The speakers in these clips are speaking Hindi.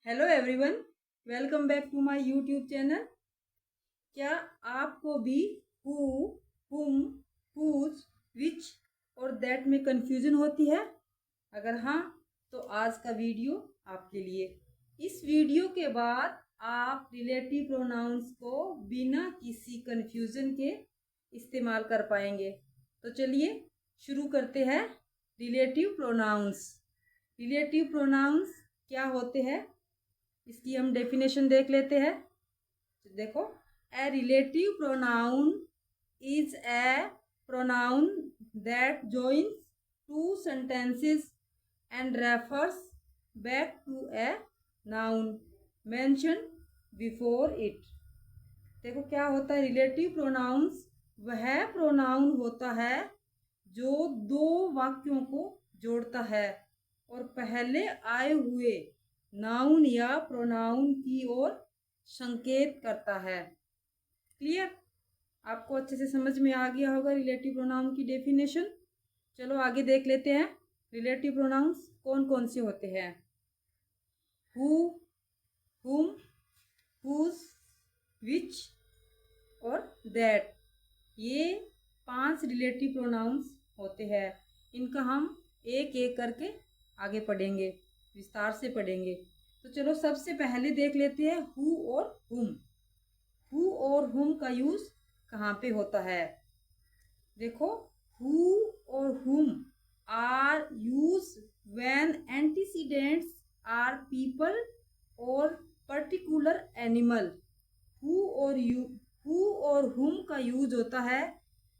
Hello everyone, welcome back to my YouTube channel. क्या आपको भी हु, हुम, हुज, विच और दैट में कंफ्यूजन होती है? अगर हाँ, तो आज का वीडियो आपके लिए। इस वीडियो के बाद आप रिलेटिव प्रोनाउंस को बिना किसी कंफ्यूजन के इस्तेमाल कर पाएंगे। तो चलिए शुरू करते हैं। Relative pronouns. रिलेटिव प्रोनाउंस क्या होते हैं, इसकी हम डेफिनेशन देख लेते हैं। देखो, a relative pronoun is a pronoun that joins two sentences and refers back to a noun mention before it. देखो क्या होता है रिलेटिव प्रोनाउंस। वह प्रोनाउन होता है जो दो वाक्यों को जोड़ता है और पहले आए हुए नाउन या प्रोनाउन की ओर संकेत करता है। क्लियर? आपको अच्छे से समझ में आ गया होगा रिलेटिव प्रोनाउन की डेफिनेशन। चलो आगे देख लेते हैं रिलेटिव प्रोनाउंस कौन कौन से होते हैं। हु, हुम, हुज, विच और दैट, ये 5 रिलेटिव प्रोनाउंस होते हैं। इनका हम एक एक करके आगे पढ़ेंगे, विस्तार से पढ़ेंगे। तो चलो सबसे पहले देख लेते हैं हु और हुम। हु और हुम का यूज कहाँ पे होता है? देखो, हु और whom are use when antecedents are people और पर्टिकुलर एनिमल। हु और हुम का यूज होता है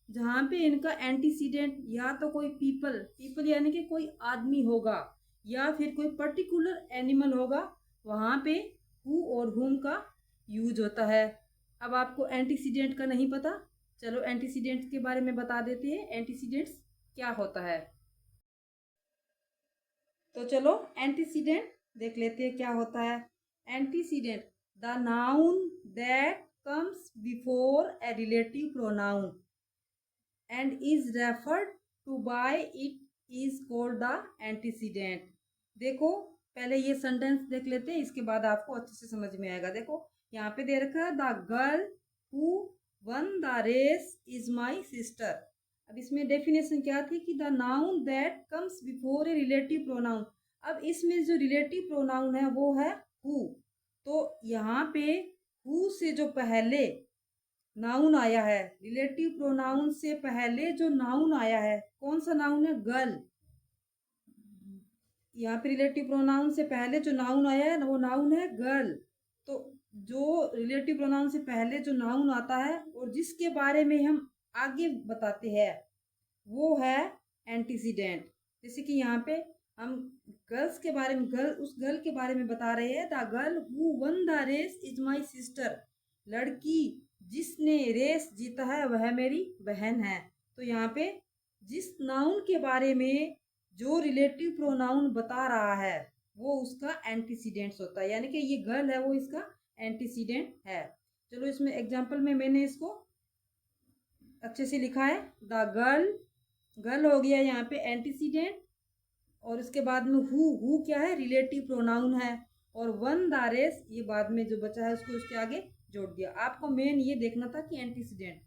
जहाँ पे इनका एंटीसीडेंट या तो कोई पीपल यानी कि कोई आदमी होगा या फिर कोई पर्टिकुलर एनिमल होगा, वहाँ पे हु और हुम का यूज होता है। अब आपको एंटीसीडेंट का नहीं पता, चलो एंटीसीडेंट्स के बारे में बता देते हैं। एंटीसीडेंट्स क्या होता है, तो चलो एंटीसीडेंट देख लेते हैं क्या होता है। Antecedent, the noun that comes before a relative pronoun and is referred to by it is called the antecedent। देखो पहले ये सेंटेंस देख लेते हैं, इसके बाद आपको अच्छे से समझ में आएगा। देखो यहाँ पे दे रखा है the girl who won the race is my sister. अब इसमें डेफिनेशन क्या थी कि the noun that comes before a relative pronoun. अब इसमें जो रिलेटिव प्रोनाउन है वो है हु। तो यहाँ पे हु से जो पहले नाउन आया है, रिलेटिव प्रोनाउन से पहले जो नाउन आया है, कौन सा नाउन है? गर्ल। यहाँ पे रिलेटिव प्रोनाउन से पहले जो नाउन आया है वो नाउन है गर्ल। तो जो रिलेटिव प्रोनाउन से पहले जो नाउन आता है और जिसके बारे में हम आगे बताते हैं वो है एंटीसीडेंट। जैसे कि यहाँ पे हम गर्ल्स के बारे में उस गर्ल के बारे में बता रहे हैं, the girl who won the race is my sister. लड़की जिसने रेस जीता है वह मेरी बहन है। तो यहाँ पे जिस नाउन के बारे में जो रिलेटिव प्रोनाउन बता रहा है वो उसका एंटीसीडेंट्स होता है, यानी कि ये गर्ल है वो इसका एंटीसीडेंट है। चलो इसमें एग्जांपल में मैंने इसको अच्छे से लिखा है। द गर्ल हो गया यहाँ पे एंटीसीडेंट, और इसके बाद में हु क्या है? रिलेटिव प्रोनाउन है। और वन द रेस ये बाद में जो बचा है उसको उसके आगे जोड़ दिया। आपको मेन ये देखना था कि एंटीसीडेंट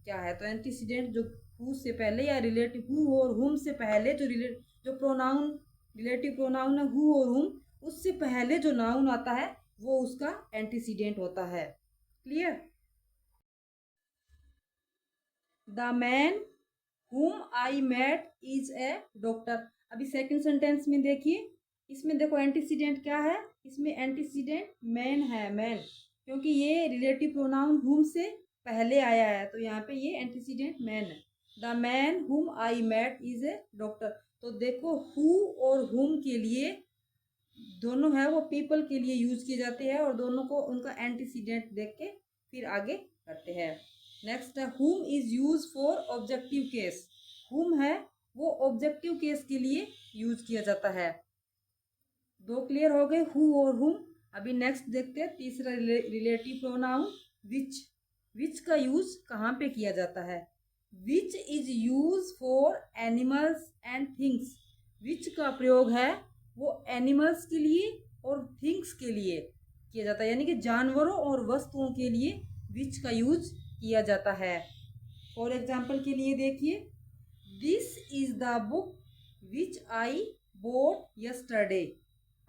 क्या है। तो एंटीसीडेंट जो हु से पहले या रिलेटिव हु और हुम से पहले जो प्रोनाउन रिलेटिव प्रोनाउन है हु और हुम, उससे पहले जो नाउन आता है वो उसका एंटीसीडेंट होता है। Clear? The man whom I met is a doctor। अभी सेकंड सेंटेंस में देखिए, इसमें देखो एंटीसीडेंट क्या है? इसमें एंटीसीडेंट मैन है, मैन, क्योंकि ये रिलेटिव प्रोनाउन whom से पहले आया है तो यहाँ पे ये एंटीसीडेंट मैन है। The man whom I met is a doctor। तो देखो who और whom के लिए दोनों है वो पीपल के लिए यूज किए जाते हैं और दोनों को उनका एंटीसीडेंट देख के फिर आगे करते हैं। नेक्स्ट है whom is use for objective case. whom है वो ऑब्जेक्टिव केस के लिए यूज किया जाता है। दो क्लियर हो गए, who और whom। अभी नेक्स्ट देखते हैं तीसरा रिलेटिव प्रोनाउन which। which का यूज कहाँ पे किया जाता है? which is use for animals and things. which का प्रयोग है वो एनिमल्स के लिए और थिंग्स के लिए किया जाता है, यानी कि जानवरों और वस्तुओं के लिए विच का यूज किया जाता है। फॉर एग्जाम्पल के लिए देखिए, this is the book which I bought yesterday.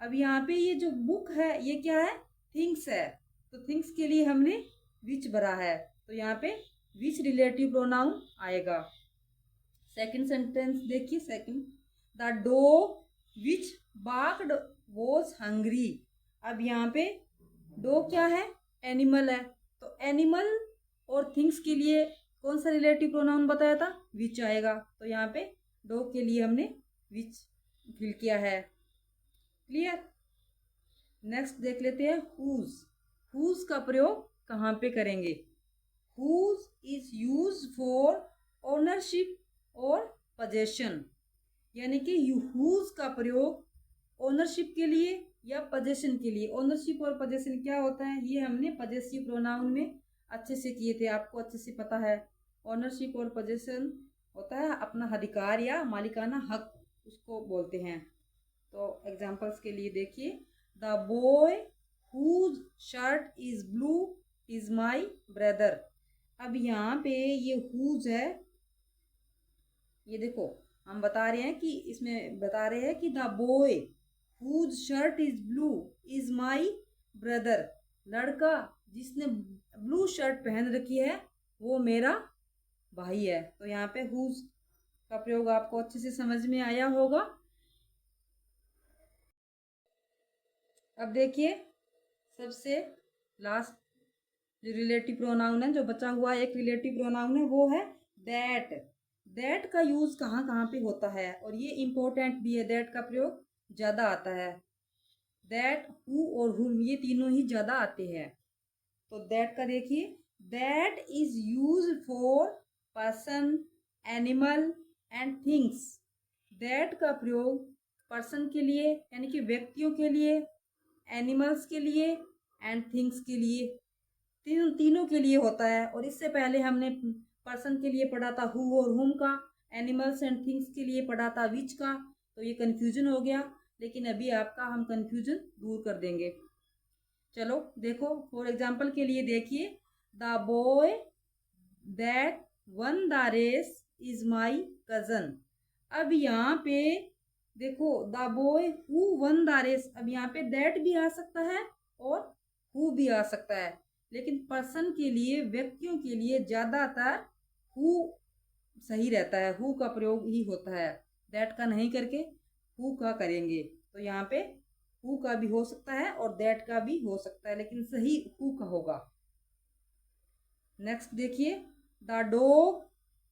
अब यहाँ पे ये जो बुक है ये क्या है, थिंग्स है, तो थिंग्स के लिए हमने विच भरा है, तो यहाँ पे विच रिलेटिव प्रोनाउन आएगा। सेकंड सेंटेंस देखिए, second, the dog which barked was hungry. अब यहाँ पे डॉग क्या है, एनिमल है, तो एनिमल और थिंग्स के लिए कौन सा रिलेटिव प्रोनाउन बताया था, विच आएगा, तो यहाँ पे डॉग के लिए हमने विच फिल किया है। क्लियर। नेक्स्ट देख लेते हैं हुज। हुज का प्रयोग कहाँ पे करेंगे। Whose is use for ownership और पोजेशन, यानी कि हुज का प्रयोग ओनरशिप के लिए या पोजेशन के लिए। ओनरशिप और पोजेशन क्या होता है, ये हमने पजेसिव प्रोनाउन में अच्छे से किए थे, आपको अच्छे से पता है। ओनरशिप और पोजेशन होता है अपना अधिकार या मालिकाना हक, उसको बोलते हैं। तो एग्जांपल्स के लिए देखिए, the boy whose shirt is blue is my brother. अब यहाँ पे ये हुज है, ये देखो हम बता रहे हैं कि इसमें बता रहे हैं कि the boy whose shirt is blue is my brother. लड़का जिसने ब्लू शर्ट पहन रखी है वो मेरा भाई है। तो यहाँ पे हुज का प्रयोग आपको अच्छे से समझ में आया होगा। अब देखिए सबसे लास्ट जो रिलेटिव प्रोनाउन है, जो बचा हुआ एक रिलेटिव प्रोनाउन है, वो है दैट। दैट का यूज कहाँ कहाँ पे होता है, और ये इंपॉर्टेंट भी है, दैट का प्रयोग ज़्यादा आता है। दैट, हु और हुम ये तीनों ही ज़्यादा आते हैं। तो दैट का देखिए, that is use for person, animal and things. That का प्रयोग पर्सन के लिए यानी कि व्यक्तियों के लिए, एनिमल्स के लिए एंड थिंग्स के लिए, तीनों के लिए होता है। और इससे पहले हमने पर्सन के लिए पढ़ा था हु और हुम का, एनिमल्स एंड थिंग्स के लिए पढ़ा था विच का, तो ये कन्फ्यूजन हो गया, लेकिन अभी आपका हम कन्फ्यूजन दूर कर देंगे। चलो देखो, फॉर एग्जाम्पल के लिए देखिए, the boy that won the race is my cousin. अब यहाँ पे देखो, the boy who won the race, अब यहाँ पे दैट भी आ सकता है और हु भी आ सकता है, लेकिन पर्सन के लिए, व्यक्तियों के लिए ज़्यादातर हु सही रहता है, हु का प्रयोग ही होता है, दैट का नहीं करके हु का करेंगे। तो यहाँ पे हु का भी हो सकता है और दैट का भी हो सकता है, लेकिन सही हु का होगा। नेक्स्ट देखिए, the dog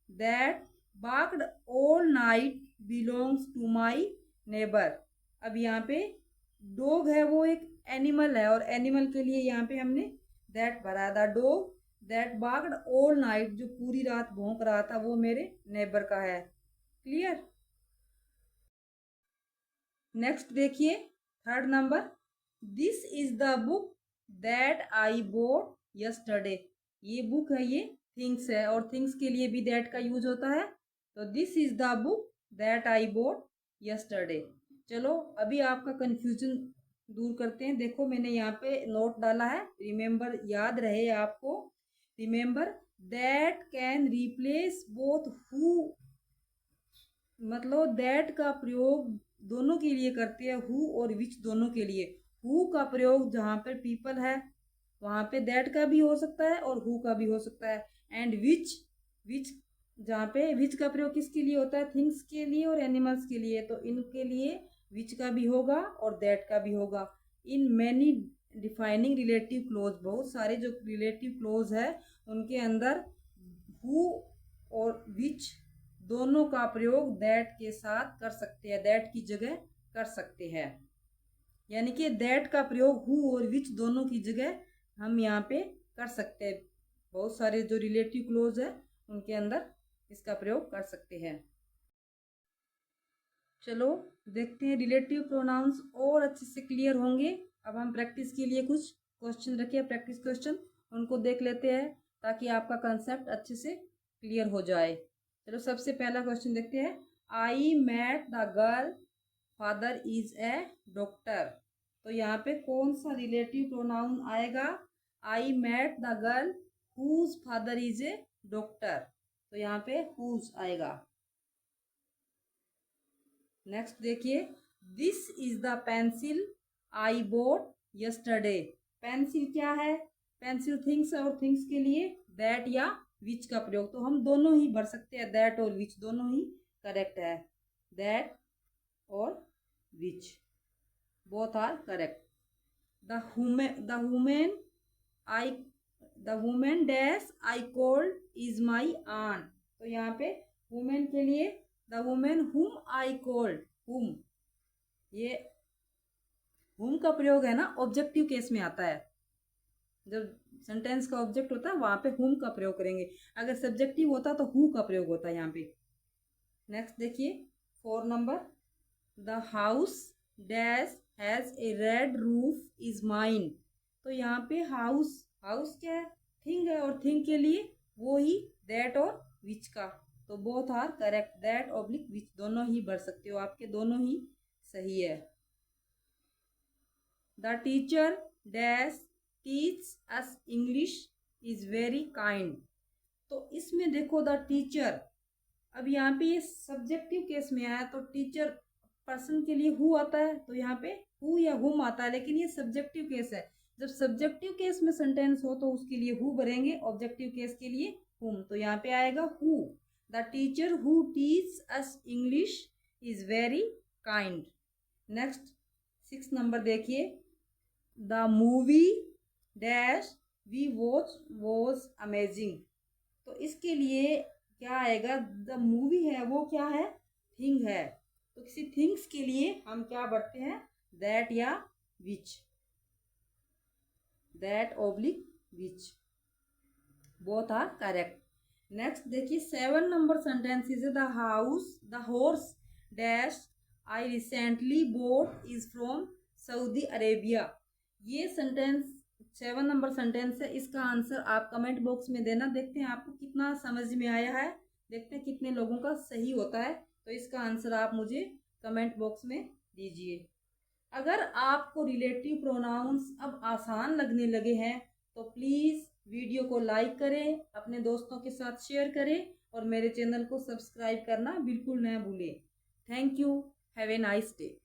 that barked all night belongs to my neighbour. अब यहाँ पे डॉग है वो एक एनिमल है, और एनिमल के लिए यहाँ पे हमने दैट भरा। The dog that barked all night, जो पूरी रात भौंक रहा था, वो मेरे नेबर का है। क्लियर। नेक्स्ट देखिए, third number, this is the book that I bought yesterday. ये बुक है, ये थिंग्स है, और थिंग्स के लिए भी दैट का यूज होता है। तो this is the book that I bought yesterday. चलो अभी आपका कंफ्यूजन दूर करते हैं। देखो मैंने यहाँ पे नोट डाला है, रिमेंबर, याद रहे आपको, remember that can replace both who, मतलब दैट का प्रयोग दोनों के लिए करते हैं, हु और विच दोनों के लिए। हु का प्रयोग जहाँ पर पीपल है वहाँ पे दैट का भी हो सकता है और हु का भी हो सकता है। एंड विच, विच जहाँ पे विच का प्रयोग किसके लिए होता है, थिंग्स के लिए और एनिमल्स के लिए, तो इनके लिए विच का भी होगा और दैट का भी होगा। In many defining relative close, बहुत सारे जो रिलेटिव क्लोज है उनके अंदर हु और विच दोनों का प्रयोग दैट के साथ कर सकते हैं, दैट की जगह कर सकते हैं। यानी कि दैट का प्रयोग हु और विच दोनों की जगह हम यहाँ पे कर सकते हैं। बहुत सारे जो रिलेटिव क्लोज है उनके अंदर इसका प्रयोग कर सकते हैं। चलो देखते हैं रिलेटिव प्रोनाउंस और अच्छे से क्लियर होंगे। अब हम प्रैक्टिस के लिए कुछ क्वेश्चन रखे, प्रैक्टिस क्वेश्चन, उनको देख लेते हैं ताकि आपका कंसेप्ट अच्छे से क्लियर हो जाए। चलो सबसे पहला क्वेश्चन देखते हैं। I met the girl father is a doctor. तो यहाँ पे कौन सा रिलेटिव प्रोनाउन आएगा? I met the girl whose father is a doctor, तो यहाँ पे हुज आएगा। नेक्स्ट देखिए, this is the pencil I bought yesterday. Pencil क्या है? पेंसिल थिंग्स और थिंग्स के लिए दैट या विच का प्रयोग, तो हम दोनों ही भर सकते हैं, दैट और विच दोनों ही करेक्ट है। दैट और which both are correct. The women dash I called is my aunt, तो यहाँ पे वुमेन के लिए द वुमेन हुम आई कॉल्ड, हुम, ये हुम का प्रयोग है ना, ऑब्जेक्टिव केस में आता है। जब सेंटेंस का ऑब्जेक्ट होता है वहां पे हुम का प्रयोग करेंगे, अगर सब्जेक्टिव होता तो हु का प्रयोग होता है यहाँ पे। नेक्स्ट देखिए 4 number, the house dash has a red roof is mine, तो यहाँ पे हाउस, हाउस क्या है? थिंग है, और थिंग के लिए वो ही दैट और विच का, तो both are correct. That oblique which दोनों ही भर सकते हो, आपके दोनों ही सही है। The teacher dash teach us English is very kind, तो इसमें देखो द टीचर, अब यहाँ पे ये सब्जेक्टिव केस में आया तो टीचर पर्सन के लिए हु आता है, तो यहाँ पे हु या हुम आता है, लेकिन ये सब्जेक्टिव केस है। जब सब्जेक्टिव केस में सेंटेंस हो तो उसके लिए हु भरेंगे, ऑब्जेक्टिव केस के लिए हुम, तो यहाँ पे आएगा who. The teacher who teach us English is very kind. Next 6 number देखिए, the movie dash we watch amazing, तो इसके लिए क्या आएगा? द मूवी है वो क्या है? थिंग है, तो किसी थिंग्स के लिए हम क्या बढ़ते हैं? दैट या which, that oblique which both are correct. Next देखिए 7 number sentence is the house the horse dash I recently bought is from Saudi Arabia, ये सेंटेंस 7 नंबर सेंटेंस है। इसका आंसर आप कमेंट बॉक्स में देना, देखते हैं आपको कितना समझ में आया है, देखते हैं कितने लोगों का सही होता है, तो इसका आंसर आप मुझे कमेंट बॉक्स में दीजिए। अगर आपको रिलेटिव प्रोनाउंस अब आसान लगने लगे हैं तो प्लीज़ वीडियो को लाइक करें, अपने दोस्तों के साथ शेयर करें और मेरे चैनल को सब्सक्राइब करना बिल्कुल न भूलें। Thank you, have a nice day.